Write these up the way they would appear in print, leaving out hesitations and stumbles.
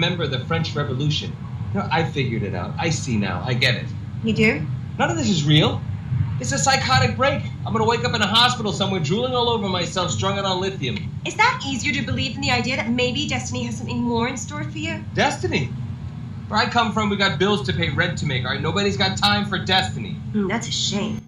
remember the French Revolution. I figured it out. I see now. I get it. You do? None of this is real. It's a psychotic break. I'm gonna wake up in a hospital somewhere drooling all over myself, strung out on lithium. Is that easier to believe than the idea that maybe destiny has something more in store for you? Destiny? Where I come from, we got bills to pay, rent to make, all right? Nobody's got time for destiny. That's a shame.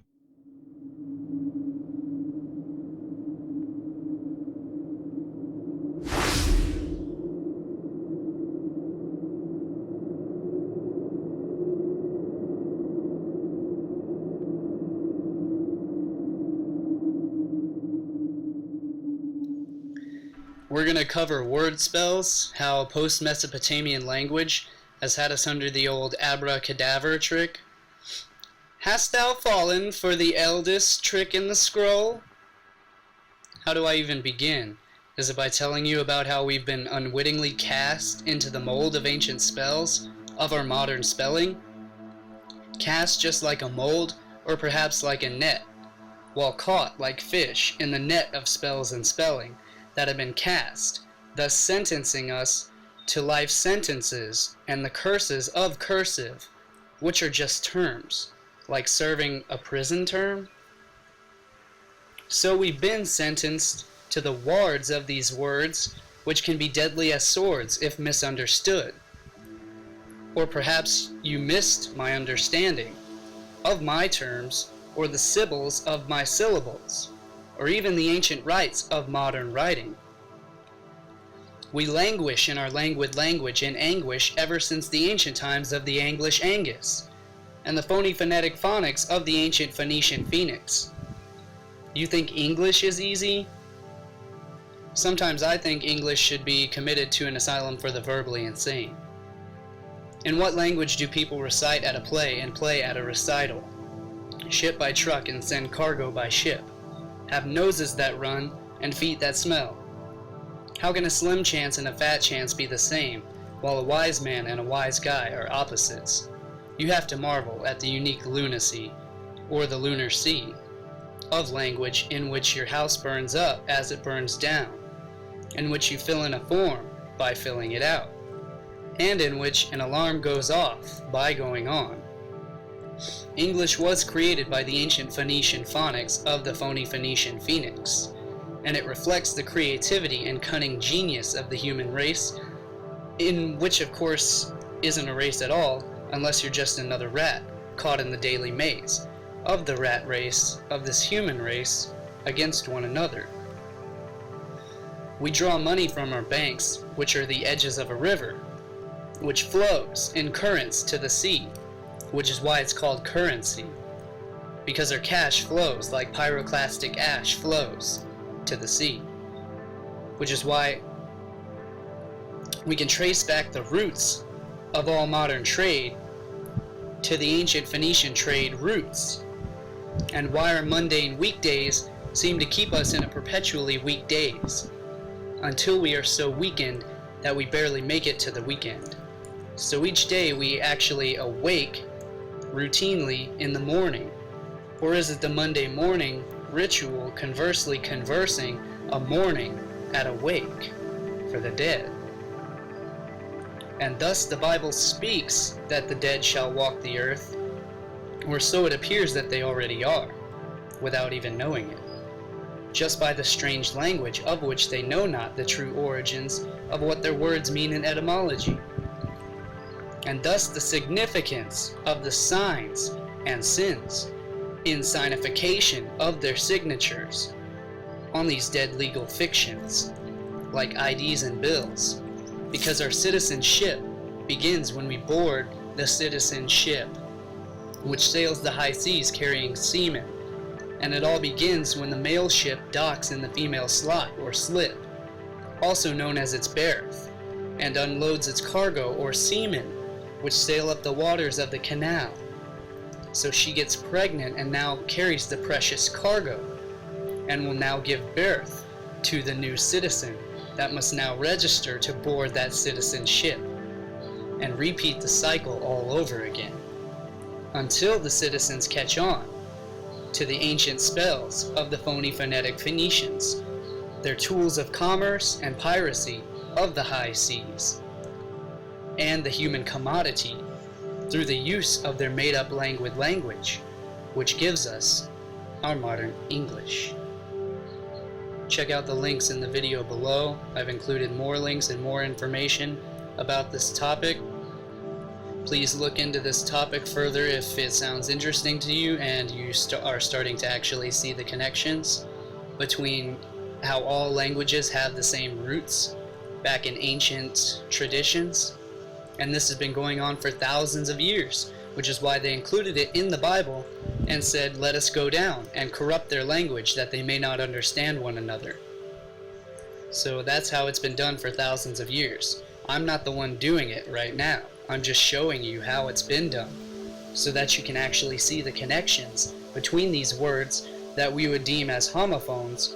We're going to cover word spells, how post-Mesopotamian language has had us under the old abracadabra trick. Hast thou fallen for the eldest trick in the scroll? How do I even begin? Is it by telling you about how we've been unwittingly cast into the mold of ancient spells, of our modern spelling? Cast just like a mold, or perhaps like a net, while caught like fish in the net of spells and spelling that have been cast, thus sentencing us to life sentences and the curses of cursive, which are just terms, like serving a prison term. So we've been sentenced to the wards of these words, which can be deadly as swords if misunderstood. Or perhaps you missed my understanding of my terms, or the sibyls of my syllables, or even the ancient rites of modern writing. We languish in our languid language in anguish ever since the ancient times of the English Angus, and the phony phonetic phonics of the ancient Phoenician Phoenix. You think English is easy? Sometimes I think English should be committed to an asylum for the verbally insane. In what language do people recite at a play and play at a recital? Ship by truck and send cargo by ship. Have noses that run and feet that smell. How can a slim chance and a fat chance be the same, while a wise man and a wise guy are opposites? You have to marvel at the unique lunacy, or the lunar sea, of language in which your house burns up as it burns down, in which you fill in a form by filling it out, and in which an alarm goes off by going on. English was created by the ancient Phoenician phonics of the Phony Phoenician Phoenix, and it reflects the creativity and cunning genius of the human race, in which of course isn't a race at all, unless you're just another rat caught in the daily maze of the rat race of this human race against one another. We draw money from our banks, which are the edges of a river, which flows in currents to the sea, which is why it's called currency, because our cash flows like pyroclastic ash flows to the sea, which is why we can trace back the roots of all modern trade to the ancient Phoenician trade roots, and why our mundane weekdays seem to keep us in a perpetually weak days, until we are so weakened that we barely make it to the weekend. So each day we actually awake routinely in the morning, or is it the Monday morning ritual conversely conversing a morning at a wake for the dead? And thus the Bible speaks that the dead shall walk the earth, or so it appears that they already are, without even knowing it, just by the strange language of which they know not the true origins of what their words mean in etymology. And thus the significance of the signs and sins in signification of their signatures on these dead legal fictions, like IDs and bills, because our citizenship begins when we board the citizen ship, which sails the high seas carrying seamen, and it all begins when the male ship docks in the female slot or slip, also known as its berth, and unloads its cargo or seamen, which sail up the waters of the canal. So she gets pregnant and now carries the precious cargo, and will now give birth to the new citizen that must now register to board that citizen ship, and repeat the cycle all over again, until the citizens catch on to the ancient spells of the phony phonetic Phoenicians, their tools of commerce and piracy of the high seas. and the human commodity through the use of their made-up language, which gives us our modern English. Check out the links in the video below. I've included more links and more information about this topic. Please look into this topic further if it sounds interesting to you and you are starting to actually see the connections between how all languages have the same roots back in ancient traditions. And this has been going on for thousands of years, which is why they included it in the Bible and said, let us go down and corrupt their language that they may not understand one another. So that's how it's been done for thousands of years. I'm not the one doing it right now. I'm just showing you how it's been done so that you can actually see the connections between these words that we would deem as homophones,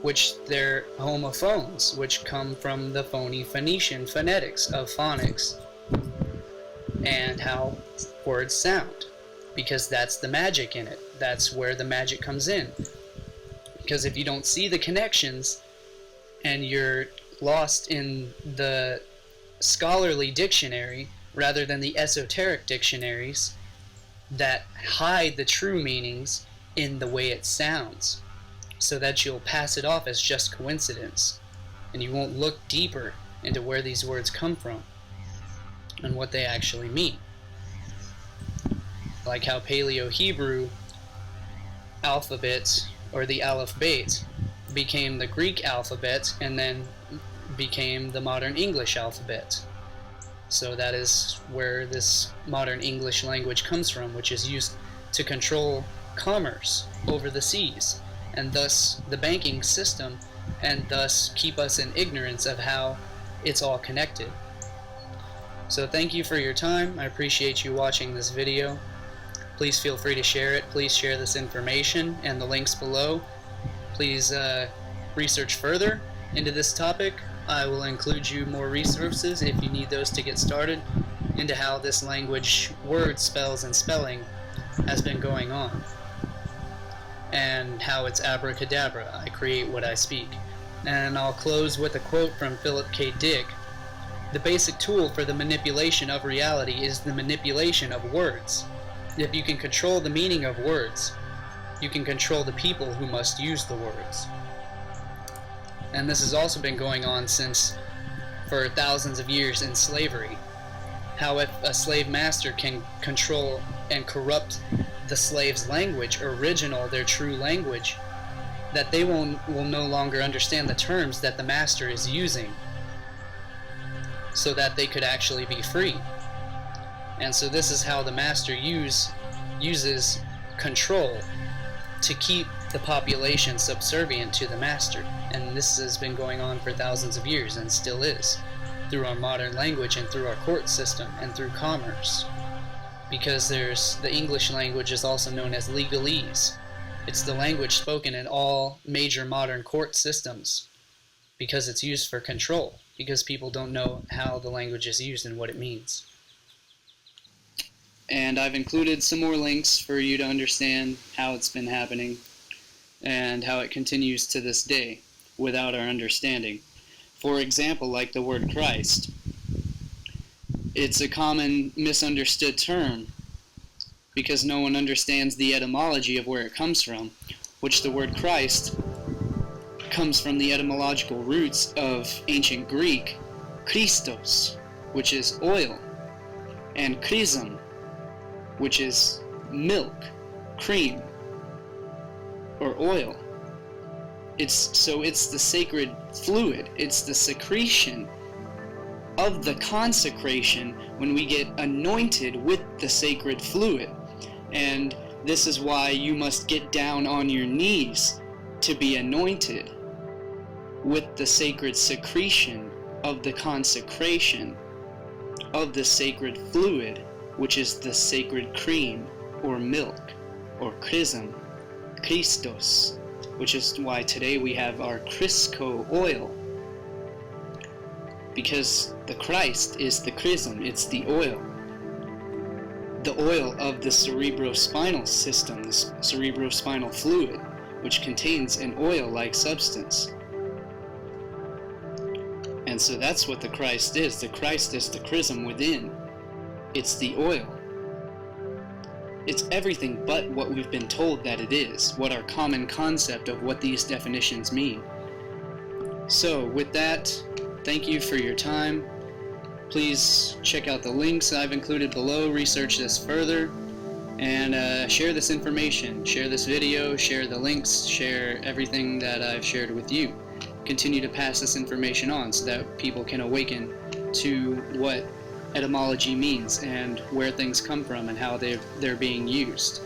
which they're homophones, which come from the Phony Phoenician phonetics of phonics and how words sound, because that's the magic in it. That's where the magic comes in. Because if you don't see the connections and you're lost in the scholarly dictionary rather than the esoteric dictionaries that hide the true meanings in the way it sounds, so that you'll pass it off as just coincidence and you won't look deeper into where these words come from and what they actually mean. Like how Paleo-Hebrew alphabet, or the alphabet, became the Greek alphabet and then became the modern English alphabet. So that is where this modern English language comes from, which is used to control commerce over the seas, and thus the banking system, and thus keep us in ignorance of how it's all connected. So thank you for your time. I appreciate you watching this video. Please feel free to share it. Please share this information and the links below. Please research further into this topic. I will include you more resources if you need those to get started into how this language, words, spells, and spelling has been going on, and how it's abracadabra. I create what I speak. And I'll close with a quote from Philip K. Dick. The basic tool for the manipulation of reality is the manipulation of words. If you can control the meaning of words, you can control the people who must use the words. And this has also been going on for thousands of years in slavery. How if a slave master can control and corrupt the slave's language, their true language, that they will no longer understand the terms that the master is using, so that they could actually be free. And so this is how the master uses control to keep the population subservient to the master. And this has been going on for thousands of years and still is, through our modern language and through our court system and through commerce. Because the English language is also known as legalese. It's the language spoken in all major modern court systems because it's used for control, because people don't know how the language is used and what it means. And I've included some more links for you to understand how it's been happening and how it continues to this day without our understanding. For example, like the word Christ. It's a common misunderstood term because no one understands the etymology of where it comes from, which the word Christ comes from the etymological roots of ancient Greek, Christos, which is oil, and chrism, which is milk, cream, or oil. It's the sacred fluid. It's the secretion of the consecration when we get anointed with the sacred fluid. And this is why you must get down on your knees to be anointed with the sacred secretion of the consecration of the sacred fluid, which is the sacred cream or milk or chrism, Christos, which is why today we have our Crisco oil, because the Christ is the chrism, it's the oil of the cerebrospinal system, the cerebrospinal fluid, which contains an oil-like substance. And so that's what the Christ is. The Christ is the chrism within. It's the oil. It's everything but what we've been told that it is, what our common concept of what these definitions mean. So with that, thank you for your time. Please check out the links I've included below, research this further, and share this information, share this video, share the links, share everything that I've shared with you. Continue to pass this information on so that people can awaken to what etymology means and where things come from and how they're being used.